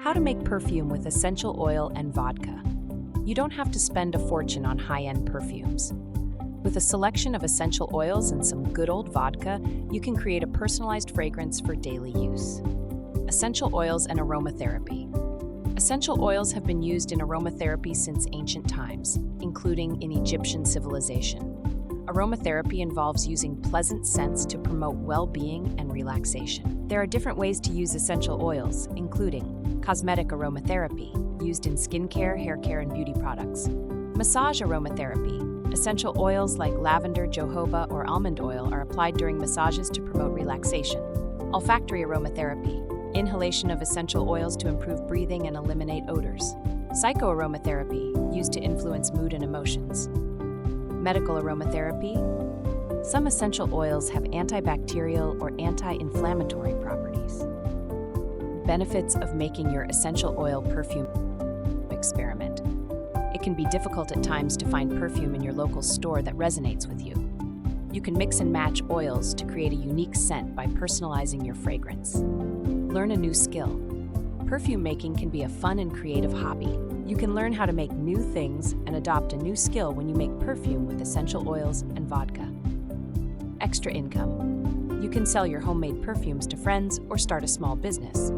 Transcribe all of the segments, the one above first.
How to make perfume with essential oil and vodka. You don't have to spend a fortune on high-end perfumes. With a selection of essential oils and some good old vodka, you can create a personalized fragrance for daily use. Essential oils and aromatherapy. Essential oils have been used in aromatherapy since ancient times, including in Egyptian civilization. Aromatherapy involves using pleasant scents to promote well-being and relaxation. There are different ways to use essential oils, including cosmetic aromatherapy, used in skincare, hair care, and beauty products. Massage aromatherapy. Essential oils like lavender, jojoba, or almond oil are applied during massages to promote relaxation. Olfactory aromatherapy. Inhalation of essential oils to improve breathing and eliminate odors. Psychoaromatherapy, used to influence mood and emotions. Medical aromatherapy. Some essential oils have antibacterial or anti-inflammatory properties. Benefits of making your essential oil perfume experiment. It can be difficult at times to find perfume in your local store that resonates with you. You can mix and match oils to create a unique scent by personalizing your fragrance. Learn a new skill. Perfume making can be a fun and creative hobby. You can learn how to make new things and adopt a new skill when you make perfume with essential oils and vodka. Extra income. You can sell your homemade perfumes to friends or start a small business.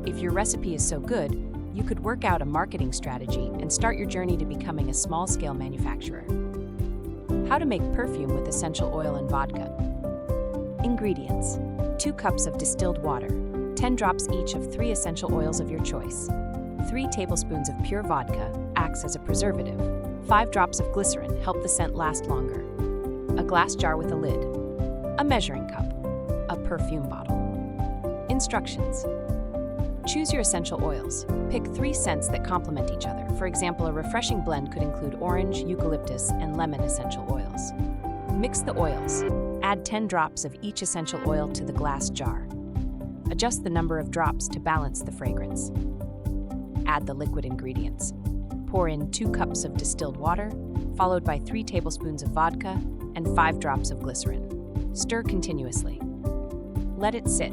If your recipe is so good, you could work out a marketing strategy and start your journey to becoming a small-scale manufacturer. How to make perfume with essential oil and vodka. Ingredients: 2 cups of distilled water, 10 drops each of 3 essential oils of your choice. 3 tablespoons of pure vodka acts as a preservative. 5 drops of glycerin help the scent last longer. A glass jar with a lid. A measuring cup. A perfume bottle. Instructions. Choose your essential oils. Pick 3 scents that complement each other. For example, a refreshing blend could include orange, eucalyptus, and lemon essential oils. Mix the oils. Add 10 drops of each essential oil to the glass jar. Adjust the number of drops to balance the fragrance. Add the liquid ingredients. Pour in 2 cups of distilled water, followed by 3 tablespoons of vodka and 5 drops of glycerin. Stir continuously. Let it sit.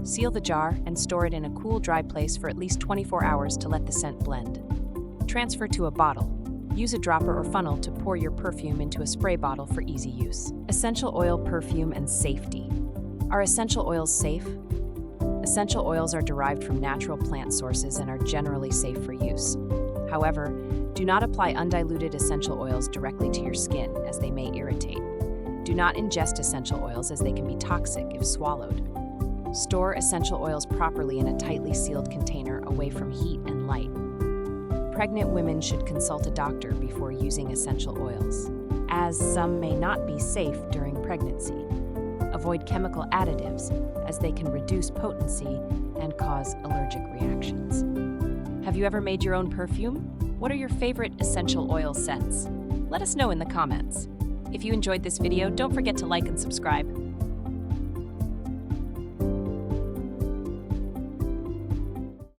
Seal the jar and store it in a cool, dry place for at least 24 hours to let the scent blend. Transfer to a bottle. Use a dropper or funnel to pour your perfume into a spray bottle for easy use. Essential oil perfume and safety. Are essential oils safe? Essential oils are derived from natural plant sources and are generally safe for use. However, do not apply undiluted essential oils directly to your skin, as they may irritate. Do not ingest essential oils, as they can be toxic if swallowed. Store essential oils properly in a tightly sealed container away from heat and light. Pregnant women should consult a doctor before using essential oils, as some may not be safe during pregnancy. Avoid chemical additives, as they can reduce potency and cause allergic reactions. Have you ever made your own perfume? What are your favorite essential oil scents? Let us know in the comments. If you enjoyed this video, don't forget to like and subscribe.